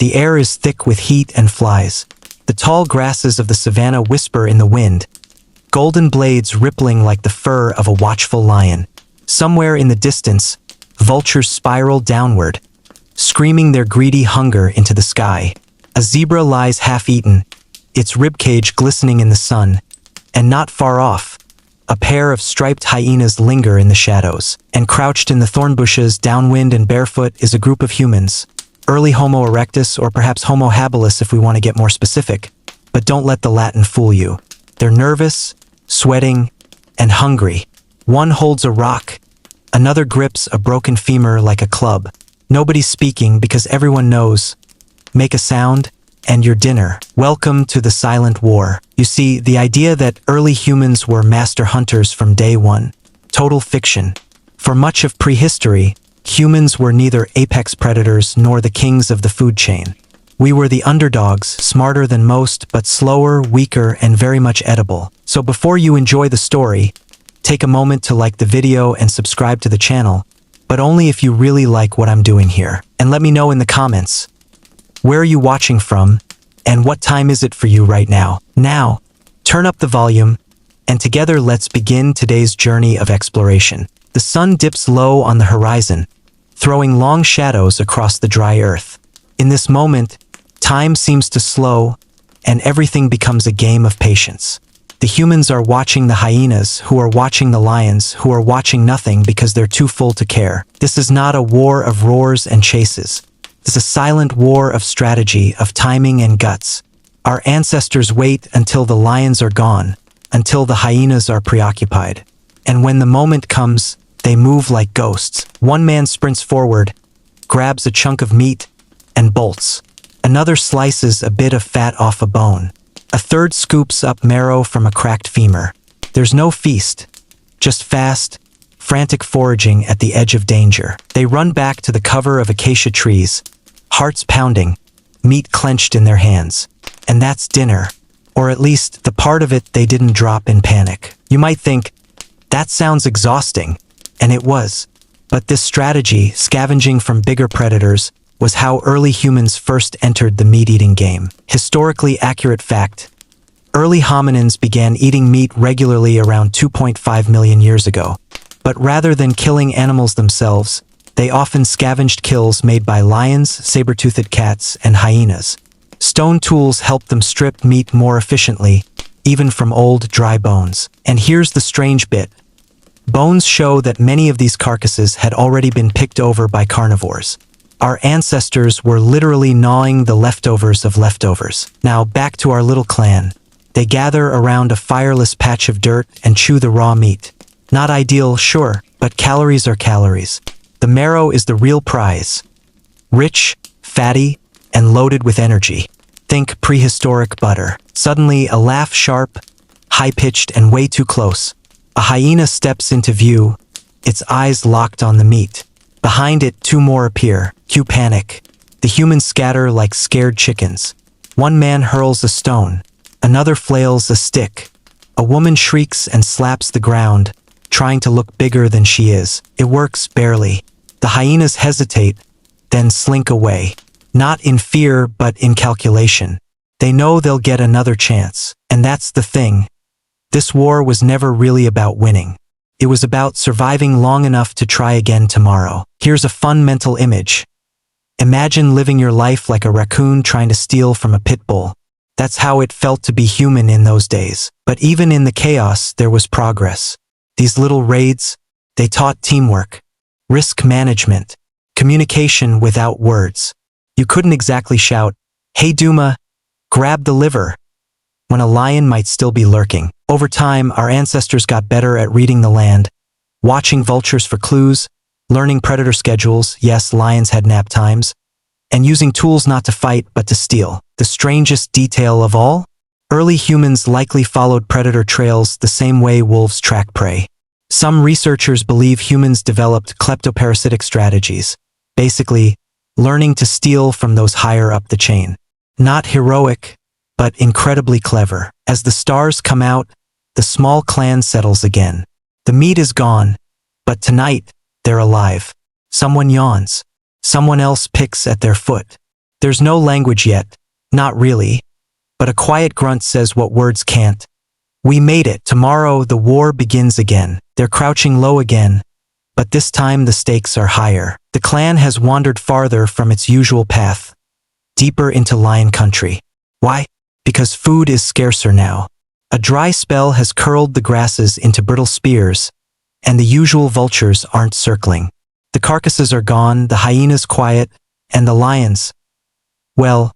The air is thick with heat and flies. The tall grasses of the savanna whisper in the wind, golden blades rippling like the fur of a watchful lion. Somewhere in the distance, vultures spiral downward, screaming their greedy hunger into the sky. A zebra lies half-eaten, its ribcage glistening in the sun, and not far off, a pair of striped hyenas linger in the shadows. And crouched in the thorn bushes, downwind and barefoot, is a group of humans. Early Homo erectus, or perhaps Homo habilis if we want to get more specific. But don't let the Latin fool you. They're nervous, sweating, and hungry. One holds a rock, another grips a broken femur like a club. Nobody's speaking because everyone knows. Make a sound, and your dinner. Welcome to the silent war. You see, the idea that early humans were master hunters from day one. Total fiction. For much of prehistory, humans were neither apex predators nor the kings of the food chain. We were the underdogs, smarter than most, but slower, weaker, and very much edible. So before you enjoy the story, take a moment to like the video and subscribe to the channel, but only if you really like what I'm doing here. And let me know in the comments, where are you watching from, and what time is it for you right now? Now, turn up the volume, and together let's begin today's journey of exploration. The sun dips low on the horizon, throwing long shadows across the dry earth. In this moment, time seems to slow, and everything becomes a game of patience. The humans are watching the hyenas, who are watching the lions, who are watching nothing because they're too full to care. This is not a war of roars and chases. This is a silent war of strategy, of timing and guts. Our ancestors wait until the lions are gone, until the hyenas are preoccupied. And when the moment comes, they move like ghosts. One man sprints forward, grabs a chunk of meat, and bolts. Another slices a bit of fat off a bone. A third scoops up marrow from a cracked femur. There's no feast, just fast, frantic foraging at the edge of danger. They run back to the cover of acacia trees, hearts pounding, meat clenched in their hands. And that's dinner, or at least the part of it they didn't drop in panic. You might think, that sounds exhausting, and it was. But this strategy, scavenging from bigger predators, was how early humans first entered the meat-eating game. Historically accurate fact: early hominins began eating meat regularly around 2.5 million years ago. But rather than killing animals themselves, they often scavenged kills made by lions, saber-toothed cats, and hyenas. Stone tools helped them strip meat more efficiently, even from old, dry bones. And here's the strange bit. Bones show that many of these carcasses had already been picked over by carnivores. Our ancestors were literally gnawing the leftovers of leftovers. Now back to our little clan. They gather around a fireless patch of dirt and chew the raw meat. Not ideal, sure, but calories are calories. The marrow is the real prize. Rich, fatty, and loaded with energy. Think prehistoric butter. Suddenly, a laugh sharp, high-pitched, and way too close. A hyena steps into view, its eyes locked on the meat. Behind it, two more appear. Cue panic. The humans scatter like scared chickens. One man hurls a stone. Another flails a stick. A woman shrieks and slaps the ground, trying to look bigger than she is. It works barely. The hyenas hesitate, then slink away. Not in fear, but in calculation. They know they'll get another chance. And that's the thing. This war was never really about winning. It was about surviving long enough to try again tomorrow. Here's a fun mental image. Imagine living your life like a raccoon trying to steal from a pit bull. That's how it felt to be human in those days. But even in the chaos, there was progress. These little raids, they taught teamwork, risk management, communication without words. You couldn't exactly shout, "Hey Duma, grab the liver," when a lion might still be lurking. Over time, our ancestors got better at reading the land, watching vultures for clues, learning predator schedules, yes, lions had nap times, and using tools not to fight but to steal. The strangest detail of all? Early humans likely followed predator trails the same way wolves track prey. Some researchers believe humans developed kleptoparasitic strategies, basically, learning to steal from those higher up the chain. Not heroic, but incredibly clever. As the stars come out, the small clan settles again. The meat is gone, but tonight, they're alive. Someone yawns. Someone else picks at their foot. There's no language yet, not really, but a quiet grunt says what words can't. We made it. Tomorrow the war begins again. They're crouching low again, but this time the stakes are higher. The clan has wandered farther from its usual path, deeper into lion country. Why? Because food is scarcer now. A dry spell has curled the grasses into brittle spears, and the usual vultures aren't circling. The carcasses are gone, the hyenas quiet, and the lions, well,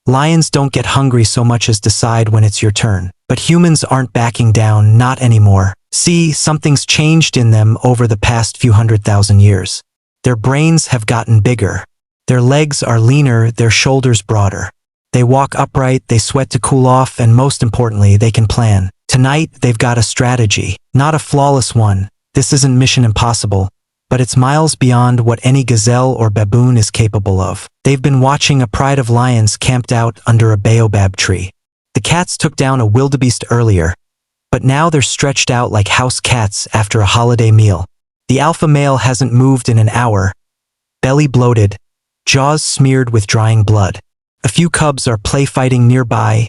lions don't get hungry so much as decide when it's your turn. But humans aren't backing down, not anymore. See, something's changed in them over the past few 100,000 years. Their brains have gotten bigger. Their legs are leaner, their shoulders broader. They walk upright, they sweat to cool off, and most importantly, they can plan. Tonight, they've got a strategy. Not a flawless one. This isn't Mission Impossible, but it's miles beyond what any gazelle or baboon is capable of. They've been watching a pride of lions camped out under a baobab tree. The cats took down a wildebeest earlier, but now they're stretched out like house cats after a holiday meal. The alpha male hasn't moved in an hour, belly bloated, jaws smeared with drying blood. A few cubs are play fighting nearby,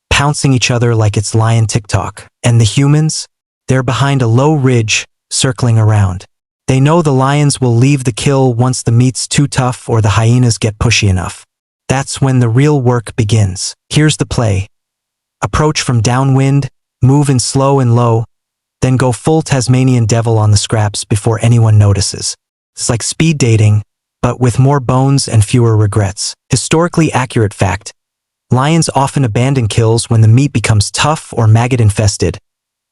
pouncing each other like it's lion TikTok. And the humans? They're behind a low ridge, circling around. They know the lions will leave the kill once the meat's too tough or the hyenas get pushy enough. That's when the real work begins. Here's the play. Approach from downwind, move in slow and low, then go full Tasmanian devil on the scraps before anyone notices. It's like speed dating, but with more bones and fewer regrets. Historically accurate fact. Lions often abandon kills when the meat becomes tough or maggot-infested,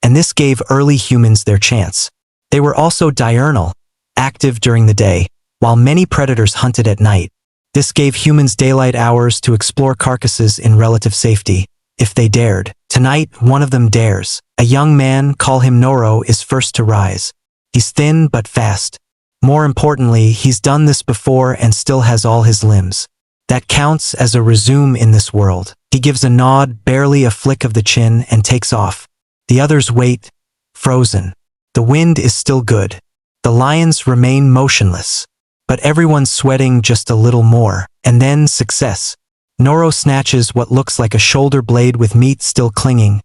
and this gave early humans their chance. They were also diurnal, active during the day, while many predators hunted at night. This gave humans daylight hours to explore carcasses in relative safety, if they dared. Tonight, one of them dares. A young man, call him Noro, is first to rise. He's thin but fast. More importantly, he's done this before and still has all his limbs. That counts as a resume in this world. He gives a nod, barely a flick of the chin, and takes off. The others wait, frozen. The wind is still good. The lions remain motionless. But everyone's sweating just a little more. And then success. Noro snatches what looks like a shoulder blade with meat still clinging,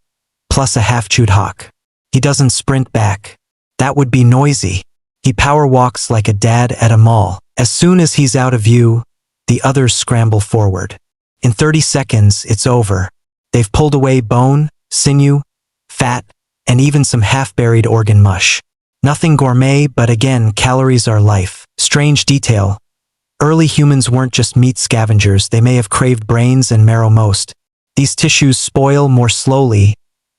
plus a half-chewed hawk. He doesn't sprint back. That would be noisy. He power walks like a dad at a mall. As soon as he's out of view, the others scramble forward. In 30 seconds, it's over. They've pulled away bone, sinew, fat, and even some half-buried organ mush. Nothing gourmet, but again, calories are life. Strange detail. Early humans weren't just meat scavengers, they may have craved brains and marrow most. These tissues spoil more slowly,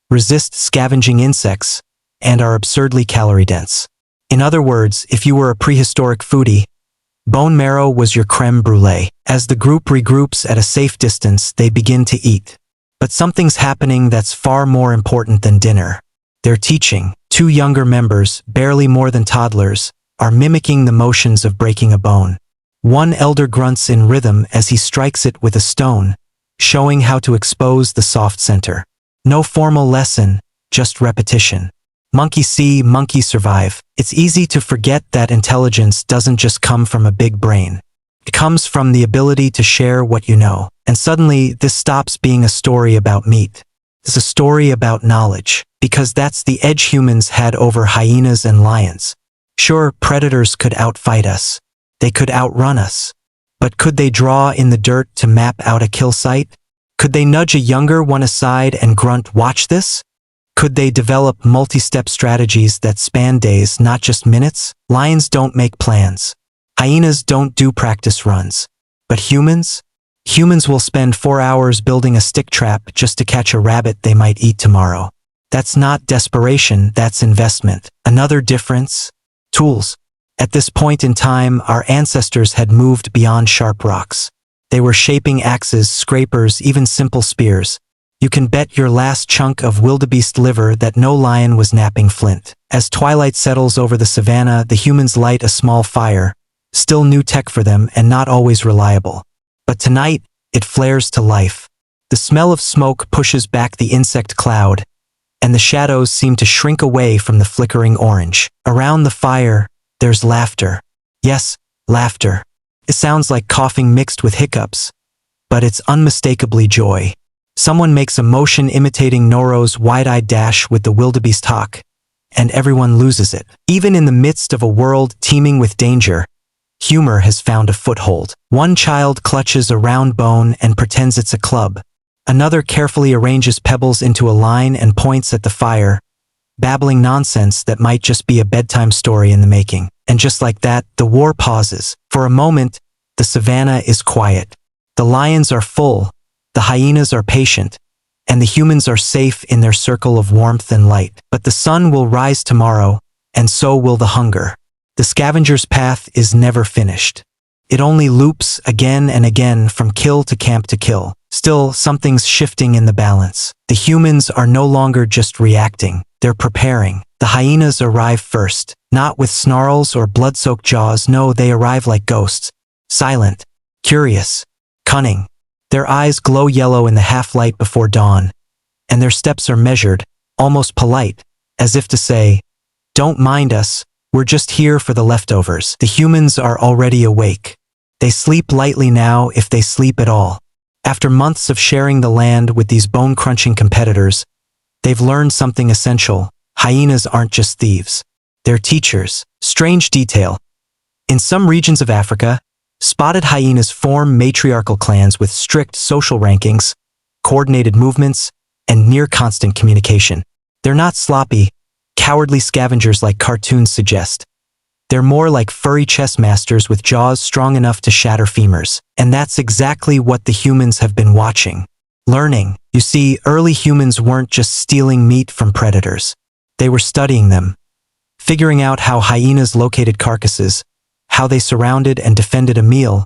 resist scavenging insects, and are absurdly calorie-dense. In other words, if you were a prehistoric foodie, bone marrow was your creme brulee. As the group regroups at a safe distance, they begin to eat. But something's happening that's far more important than dinner. They're teaching. 2 younger members, barely more than toddlers, are mimicking the motions of breaking a bone. One elder grunts in rhythm as he strikes it with a stone, showing how to expose the soft center. No formal lesson, just repetition. Monkey see, monkey survive. It's easy to forget that intelligence doesn't just come from a big brain. It comes from the ability to share what you know. And suddenly, this stops being a story about meat. It's a story about knowledge, because that's the edge humans had over hyenas and lions. Sure, predators could outfight us. They could outrun us. But could they draw in the dirt to map out a kill site? Could they nudge a younger one aside and grunt, "Watch this"? Could they develop multi-step strategies that span days, not just minutes? Lions don't make plans. Hyenas don't do practice runs. But humans? Humans will spend 4 hours building a stick trap just to catch a rabbit they might eat tomorrow. That's not desperation, that's investment. Another difference? Tools. At this point in time, our ancestors had moved beyond sharp rocks. They were shaping axes, scrapers, even simple spears. You can bet your last chunk of wildebeest liver that no lion was napping flint. As twilight settles over the savannah, the humans light a small fire, still new tech for them and not always reliable. But tonight, it flares to life. The smell of smoke pushes back the insect cloud, and the shadows seem to shrink away from the flickering orange. Around the fire, there's laughter. Yes, laughter. It sounds like coughing mixed with hiccups, but it's unmistakably joy. Someone makes a motion imitating Noro's wide-eyed dash with the wildebeest hawk, and everyone loses it. Even in the midst of a world teeming with danger, humor has found a foothold. One child clutches a round bone and pretends it's a club. Another carefully arranges pebbles into a line and points at the fire, babbling nonsense that might just be a bedtime story in the making. And just like that, the war pauses. For a moment, the savannah is quiet. The lions are full, the hyenas are patient, and the humans are safe in their circle of warmth and light. But the sun will rise tomorrow, and so will the hunger. The scavenger's path is never finished. It only loops again and again from kill to camp to kill. Still, something's shifting in the balance. The humans are no longer just reacting, they're preparing. The hyenas arrive first, not with snarls or blood-soaked jaws. No, they arrive like ghosts. Silent, curious, cunning. Their eyes glow yellow in the half-light before dawn, and their steps are measured, almost polite, as if to say, "Don't mind us, we're just here for the leftovers." The humans are already awake. They sleep lightly now, if they sleep at all. After months of sharing the land with these bone-crunching competitors, they've learned something essential. Hyenas aren't just thieves. They're teachers. Strange detail. In some regions of Africa, spotted hyenas form matriarchal clans with strict social rankings, coordinated movements, and near-constant communication. They're not sloppy, cowardly scavengers like cartoons suggest. They're more like furry chess masters with jaws strong enough to shatter femurs. And that's exactly what the humans have been watching. Learning. You see, early humans weren't just stealing meat from predators. They were studying them, figuring out how hyenas located carcasses, how they surrounded and defended a meal,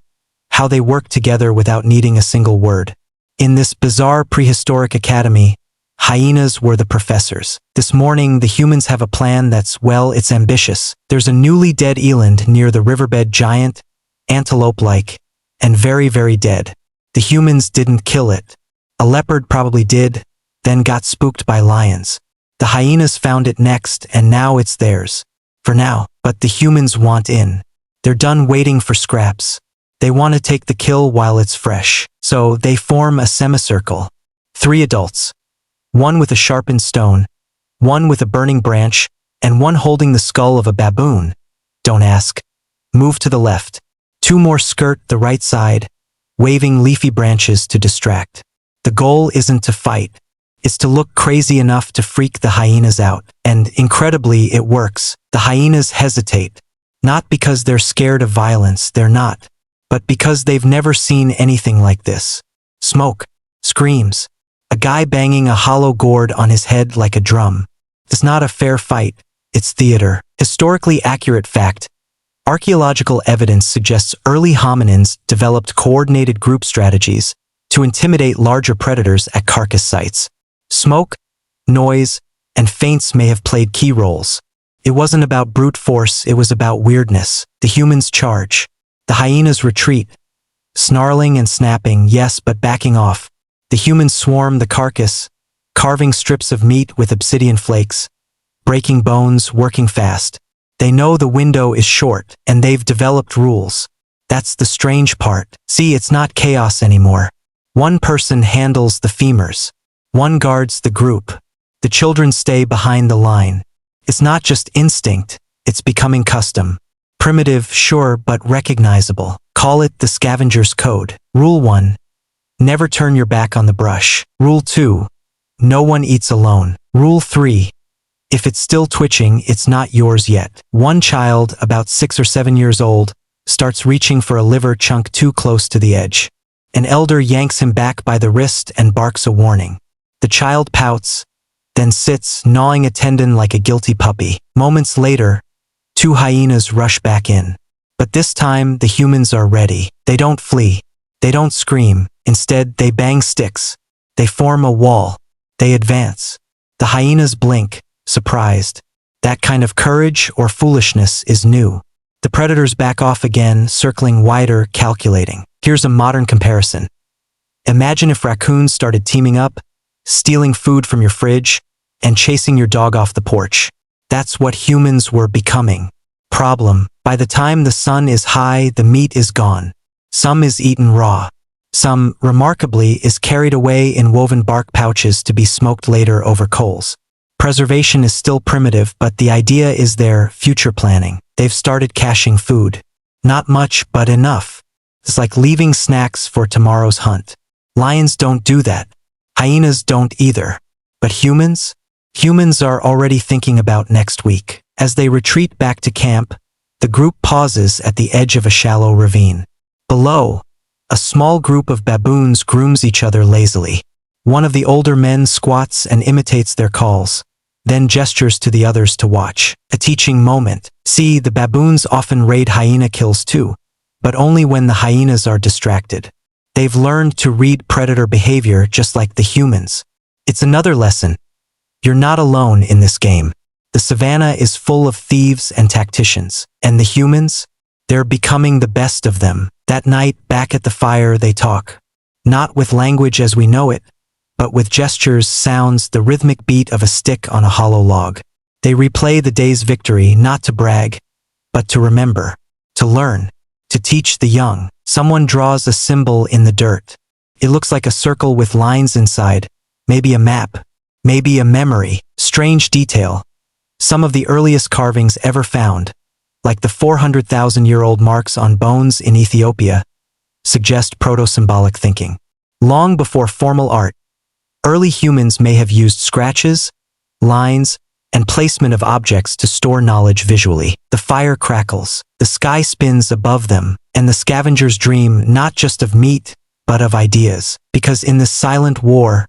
how they worked together without needing a single word. In this bizarre prehistoric academy, hyenas were the professors. This morning, the humans have a plan that's, well, it's ambitious. There's a newly dead eland near the riverbed, giant, antelope-like, and very, very dead. The humans didn't kill it. A leopard probably did, then got spooked by lions. The hyenas found it next, and now it's theirs. For now, but the humans want in. They're done waiting for scraps. They want to take the kill while it's fresh. So they form a semicircle. 3 adults. One with a sharpened stone, one with a burning branch, and one holding the skull of a baboon. Don't ask. Move to the left. 2 more skirt the right side, waving leafy branches to distract. The goal isn't to fight. It's to look crazy enough to freak the hyenas out. And incredibly, it works. The hyenas hesitate. Not because they're scared of violence, they're not. But because they've never seen anything like this. Smoke. Screams. A guy banging a hollow gourd on his head like a drum. It's not a fair fight. It's theater. Historically accurate fact. Archaeological evidence suggests early hominins developed coordinated group strategies to intimidate larger predators at carcass sites. Smoke, noise, and feints may have played key roles. It wasn't about brute force, it was about weirdness. The humans charge. The hyenas retreat. Snarling and snapping, yes, but backing off. The humans swarm the carcass, carving strips of meat with obsidian flakes, breaking bones, working fast. They know the window is short, and they've developed rules. That's the strange part. See, it's not chaos anymore. One person handles the femurs. One guards the group. The children stay behind the line. It's not just instinct, it's becoming custom. Primitive, sure, but recognizable. Call it the scavenger's code. Rule 1. Never turn your back on the brush. Rule 2. No one eats alone. Rule 3. If it's still twitching, it's not yours yet. One child, about 6 or 7 years old, starts reaching for a liver chunk too close to the edge. An elder yanks him back by the wrist and barks a warning. The child pouts, then sits, gnawing a tendon like a guilty puppy. Moments later, 2 hyenas rush back in. But this time, the humans are ready. They don't flee. They don't scream. Instead, they bang sticks. They form a wall. They advance. The hyenas blink, surprised. That kind of courage or foolishness is new. The predators back off again, circling wider, calculating. Here's a modern comparison. Imagine if raccoons started teaming up, stealing food from your fridge, and chasing your dog off the porch. That's what humans were becoming. Problem: by the time the sun is high, the meat is gone. Some is eaten raw. Some, remarkably, is carried away in woven bark pouches to be smoked later over coals. Preservation is still primitive, but the idea is their future planning. They've started caching food. Not much, but enough. It's like leaving snacks for tomorrow's hunt. Lions don't do that. Hyenas don't either. But humans? Humans are already thinking about next week. As they retreat back to camp, the group pauses at the edge of a shallow ravine. Below, a small group of baboons grooms each other lazily. One of the older men squats and imitates their calls, then gestures to the others to watch. A teaching moment. See, the baboons often raid hyena kills too, but only when the hyenas are distracted. They've learned to read predator behavior just like the humans. It's another lesson. You're not alone in this game. The savannah is full of thieves and tacticians. And the humans? They're becoming the best of them. That night, back at the fire, they talk. Not with language as we know it, but with gestures, sounds, the rhythmic beat of a stick on a hollow log. They replay the day's victory, not to brag, but to remember, to learn, to teach the young. Someone draws a symbol in the dirt. It looks like a circle with lines inside, maybe a map, maybe a memory. Strange detail. Some of the earliest carvings ever found, like the 400,000-year-old marks on bones in Ethiopia, suggest proto-symbolic thinking. Long before formal art, early humans may have used scratches, lines, and placement of objects to store knowledge visually. The fire crackles, the sky spins above them, and the scavengers dream not just of meat, but of ideas. Because in this silent war,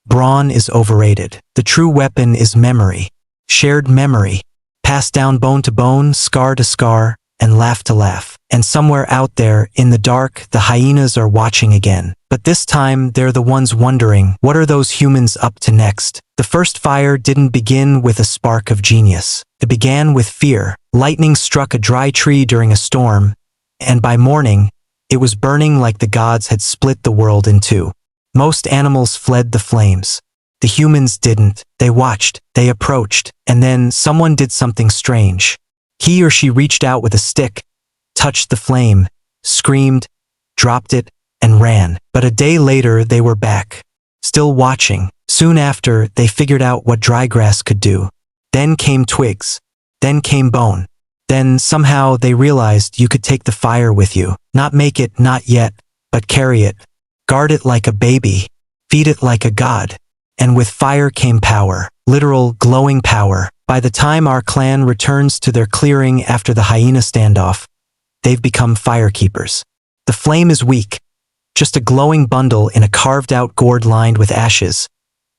brawn is overrated. The true weapon is memory. Shared memory. Passed down bone to bone, scar to scar, and laugh to laugh. And somewhere out there, in the dark, the hyenas are watching again. But this time, they're the ones wondering, what are those humans up to next? The first fire didn't begin with a spark of genius. It began with fear. Lightning struck a dry tree during a storm, and by morning, it was burning like the gods had split the world in two. Most animals fled the flames. The humans didn't. They watched, they approached, and then someone did something strange. He or she reached out with a stick, touched the flame, screamed, dropped it, and ran. But a day later, they were back, still watching. Soon after, they figured out what dry grass could do. Then came twigs. Then came bone. Then somehow they realized you could take the fire with you. Not make it, not yet, but carry it. Guard it like a baby. Feed it like a god. And with fire came power. Literal, glowing power. By the time our clan returns to their clearing after the hyena standoff, they've become firekeepers. The flame is weak. Just a glowing bundle in a carved-out gourd lined with ashes.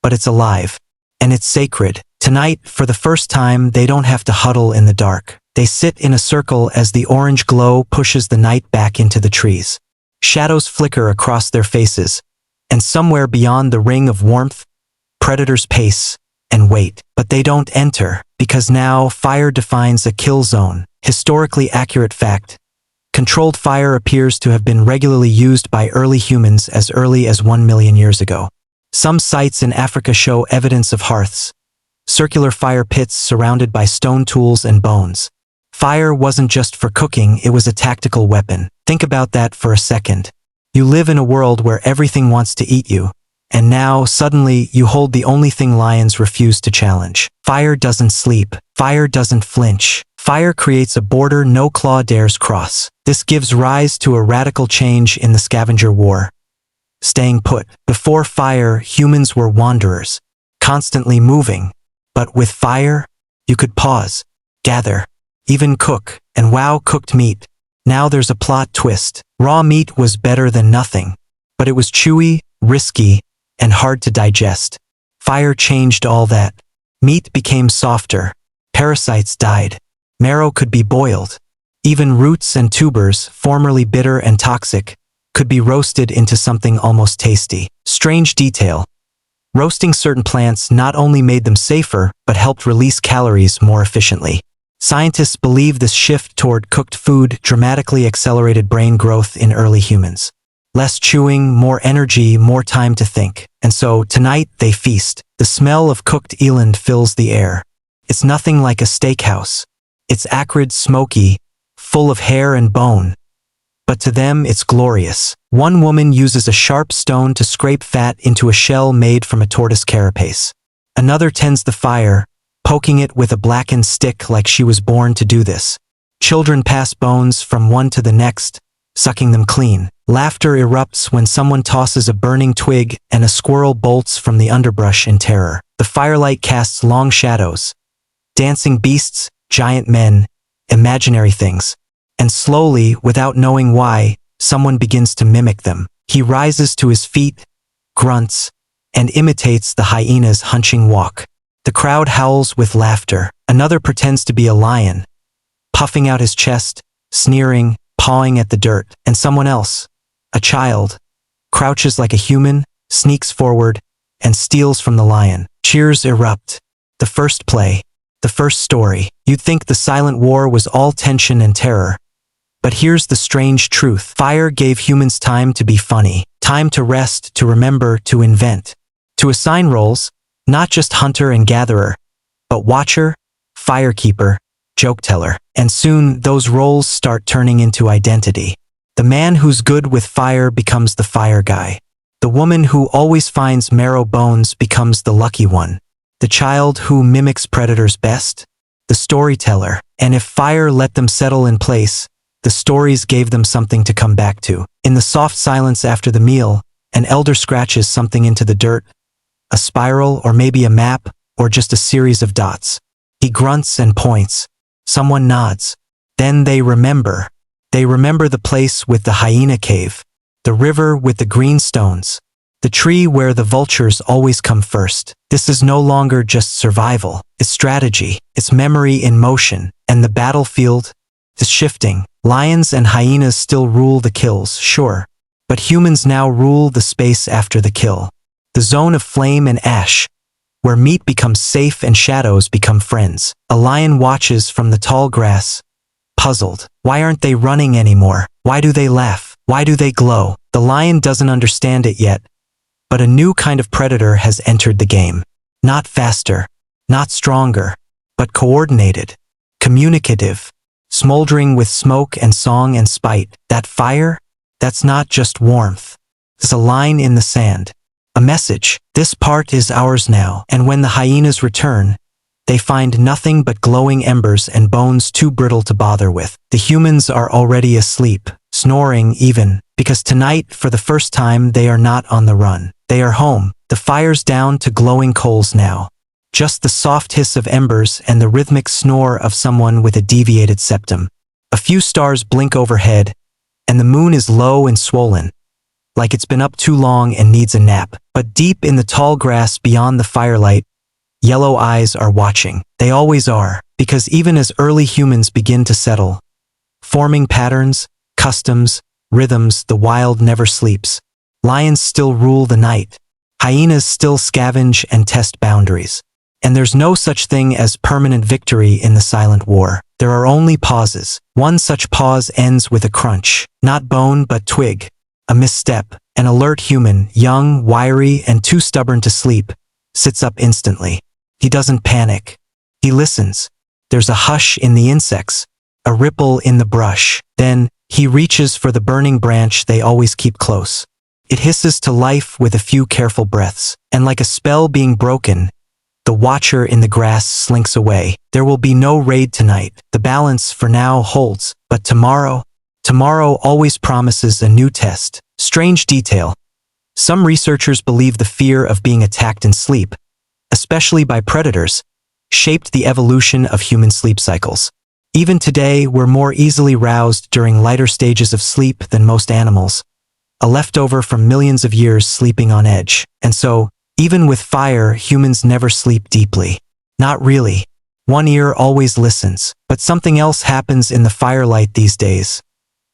But it's alive. And it's sacred. Tonight, for the first time, they don't have to huddle in the dark. They sit in a circle as the orange glow pushes the night back into the trees. Shadows flicker across their faces, and somewhere beyond the ring of warmth, predators pace and wait. But they don't enter, because now fire defines a kill zone. Historically accurate fact. Controlled fire appears to have been regularly used by early humans as early as 1 million years ago. Some sites in Africa show evidence of hearths, circular fire pits surrounded by stone tools and bones. Fire wasn't just for cooking, it was a tactical weapon. Think about that for a second. You live in a world where everything wants to eat you, and now, suddenly, you hold the only thing lions refuse to challenge. Fire doesn't sleep. Fire doesn't flinch. Fire creates a border no claw dares cross. This gives rise to a radical change in the scavenger war. Staying put. Before fire, humans were wanderers, constantly moving. But with fire, you could pause, gather, even cook, and wow, cooked meat. Now there's a plot twist. Raw meat was better than nothing, but it was chewy, risky, and hard to digest. Fire changed all that. Meat became softer. Parasites died. Marrow could be boiled. Even roots and tubers, formerly bitter and toxic, could be roasted into something almost tasty. Strange detail. Roasting certain plants not only made them safer, but helped release calories more efficiently. Scientists believe this shift toward cooked food dramatically accelerated brain growth in early humans. Less chewing, more energy, more time to think. And so, tonight, they feast. The smell of cooked eland fills the air. It's nothing like a steakhouse. It's acrid, smoky, full of hair and bone. But to them, it's glorious. One woman uses a sharp stone to scrape fat into a shell made from a tortoise carapace. Another tends the fire, poking it with a blackened stick like she was born to do this. Children pass bones from one to the next, sucking them clean. Laughter erupts when someone tosses a burning twig and a squirrel bolts from the underbrush in terror. The firelight casts long shadows. Dancing beasts, giant men, imaginary things. And slowly, without knowing why, someone begins to mimic them. He rises to his feet, grunts, and imitates the hyena's hunching walk. The crowd howls with laughter. Another pretends to be a lion, puffing out his chest, sneering, pawing at the dirt. And someone else, a child, crouches like a human, sneaks forward, and steals from the lion. Cheers erupt. The first play. The first story. You'd think the silent war was all tension and terror. But here's the strange truth. Fire gave humans time to be funny, time to rest, to remember, to invent, to assign roles, not just hunter and gatherer, but watcher, firekeeper, joke-teller. And soon, those roles start turning into identity. The man who's good with fire becomes the fire guy. The woman who always finds marrow bones becomes the lucky one. The child who mimics predators best, the storyteller. And if fire let them settle in place, the stories gave them something to come back to. In the soft silence after the meal, an elder scratches something into the dirt, a spiral or maybe a map or just a series of dots. He grunts and points. Someone nods. Then they remember. They remember the place with the hyena cave, the river with the green stones, the tree where the vultures always come first. This is no longer just survival. It's strategy. It's memory in motion. And the battlefield is shifting. Lions and hyenas still rule the kills, sure. But humans now rule the space after the kill. The zone of flame and ash, where meat becomes safe and shadows become friends. A lion watches from the tall grass, puzzled. Why aren't they running anymore? Why do they laugh? Why do they glow? The lion doesn't understand it yet, but a new kind of predator has entered the game. Not faster, not stronger, but coordinated, communicative, smoldering with smoke and song and spite. That fire? That's not just warmth. It's a line in the sand. A message. This part is ours now. And when the hyenas return, they find nothing but glowing embers and bones too brittle to bother with. The humans are already asleep, snoring even, because tonight, for the first time, they are not on the run. They are home. The fire's down to glowing coals now. Just the soft hiss of embers and the rhythmic snore of someone with a deviated septum. A few stars blink overhead, and the moon is low and swollen, like it's been up too long and needs a nap. But deep in the tall grass beyond the firelight, yellow eyes are watching. They always are, because even as early humans begin to settle, forming patterns, customs, rhythms, the wild never sleeps. Lions still rule the night. Hyenas still scavenge and test boundaries. And there's no such thing as permanent victory in the silent war. There are only pauses. One such pause ends with a crunch. Not bone but twig. A misstep. An alert human, young, wiry, and too stubborn to sleep, sits up instantly. He doesn't panic. He listens. There's a hush in the insects, a ripple in the brush. Then, he reaches for the burning branch they always keep close. It hisses to life with a few careful breaths. And like a spell being broken, the watcher in the grass slinks away. There will be no raid tonight. The balance for now holds. But tomorrow always promises a new test. Strange detail. Some researchers believe the fear of being attacked in sleep, especially by predators, shaped the evolution of human sleep cycles. Even today, we're more easily roused during lighter stages of sleep than most animals, a leftover from millions of years sleeping on edge. And so, even with fire, humans never sleep deeply. Not really. One ear always listens. But something else happens in the firelight these days.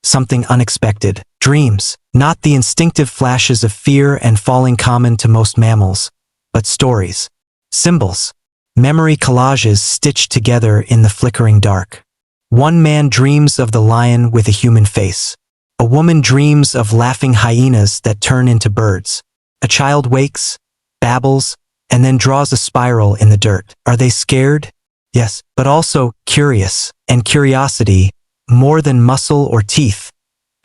Something unexpected. Dreams. Not the instinctive flashes of fear and falling common to most mammals, but stories. Symbols. Memory collages stitched together in the flickering dark. One man dreams of the lion with a human face. A woman dreams of laughing hyenas that turn into birds. A child wakes, babbles, and then draws a spiral in the dirt. Are they scared? Yes, but also curious. And curiosity, more than muscle or teeth,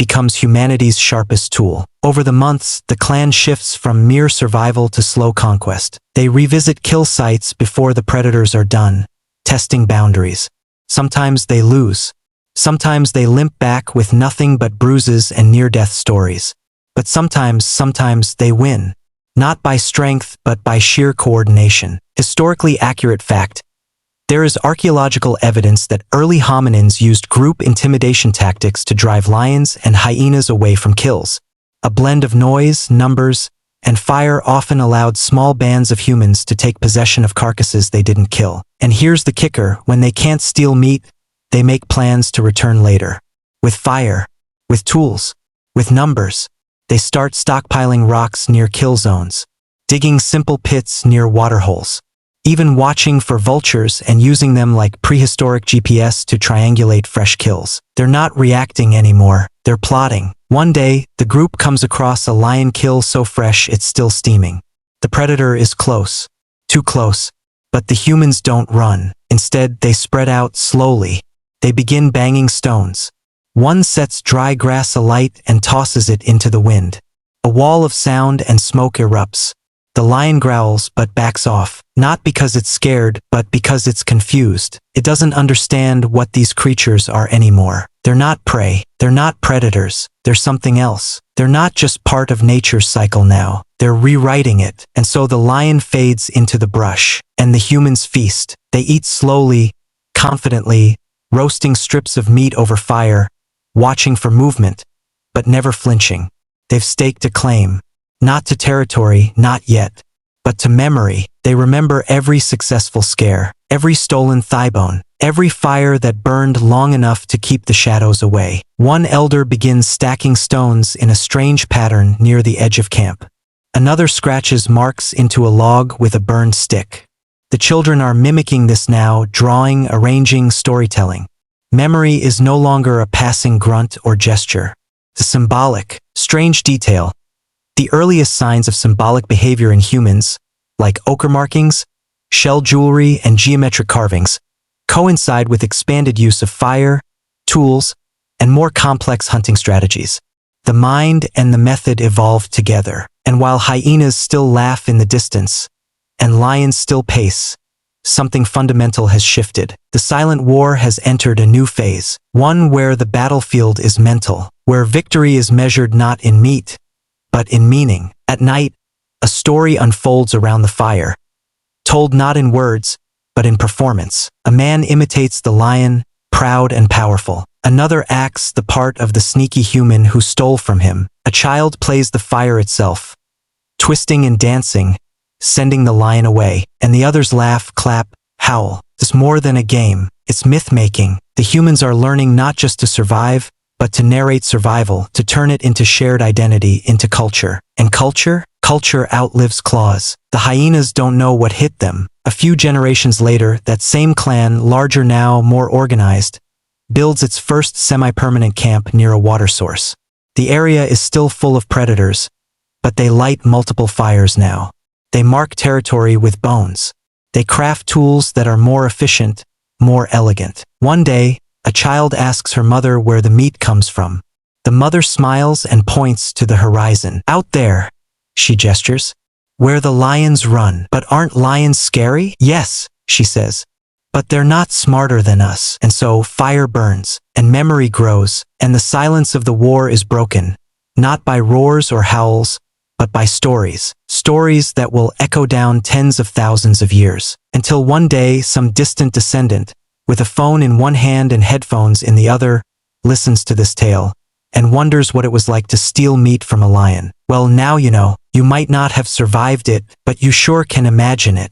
becomes humanity's sharpest tool. Over the months, the clan shifts from mere survival to slow conquest. They revisit kill sites before the predators are done, testing boundaries. Sometimes they lose. Sometimes they limp back with nothing but bruises and near-death stories. But sometimes they win. Not by strength, but by sheer coordination. Historically accurate fact. There is archaeological evidence that early hominins used group intimidation tactics to drive lions and hyenas away from kills. A blend of noise, numbers, and fire often allowed small bands of humans to take possession of carcasses they didn't kill. And here's the kicker: when they can't steal meat, they make plans to return later. With fire, with tools, with numbers, they start stockpiling rocks near kill zones, digging simple pits near waterholes, even watching for vultures and using them like prehistoric GPS to triangulate fresh kills. They're not reacting anymore, they're plotting. One day, the group comes across a lion kill so fresh it's still steaming. The predator is close, too close, but the humans don't run. Instead, they spread out slowly. They begin banging stones. One sets dry grass alight and tosses it into the wind. A wall of sound and smoke erupts. The lion growls but backs off, not because it's scared, but because it's confused. It doesn't understand what these creatures are anymore. They're not prey. They're not predators. They're something else. They're not just part of nature's cycle now. They're rewriting it. And so the lion fades into the brush, and the humans feast. They eat slowly, confidently, roasting strips of meat over fire, watching for movement, but never flinching. They've staked a claim. Not to territory, not yet, but to memory. They remember every successful scare, every stolen thigh bone, every fire that burned long enough to keep the shadows away. One elder begins stacking stones in a strange pattern near the edge of camp. Another scratches marks into a log with a burned stick. The children are mimicking this now, drawing, arranging, storytelling. Memory is no longer a passing grunt or gesture. The symbolic, strange detail. The earliest signs of symbolic behavior in humans, like ochre markings, shell jewelry, and geometric carvings, coincide with expanded use of fire, tools, and more complex hunting strategies. The mind and the method evolve together, and while hyenas still laugh in the distance, and lions still pace, something fundamental has shifted. The silent war has entered a new phase, one where the battlefield is mental, where victory is measured not in meat, but in meaning. At night, a story unfolds around the fire, told not in words, but in performance. A man imitates the lion, proud and powerful. Another acts the part of the sneaky human who stole from him. A child plays the fire itself, twisting and dancing, sending the lion away. And the others laugh, clap, howl. It's more than a game. It's myth-making. The humans are learning not just to survive, but to narrate survival, to turn it into shared identity, into culture. And culture outlives claws. The hyenas don't know what hit them. A few generations later, that same clan, larger now, more organized, builds its first semi-permanent camp near a water source. The area is still full of predators, but they light multiple fires now. They mark territory with bones. They craft tools that are more efficient, more elegant. One day, a child asks her mother where the meat comes from. The mother smiles and points to the horizon. Out there, she gestures, where the lions run. But aren't lions scary? Yes, she says. But they're not smarter than us. And so fire burns, and memory grows, and the silence of the war is broken, not by roars or howls, but by stories. Stories that will echo down tens of thousands of years, until one day some distant descendant, with a phone in one hand and headphones in the other, listens to this tale, and wonders what it was like to steal meat from a lion. Well, now you know. You might not have survived it, but you sure can imagine it.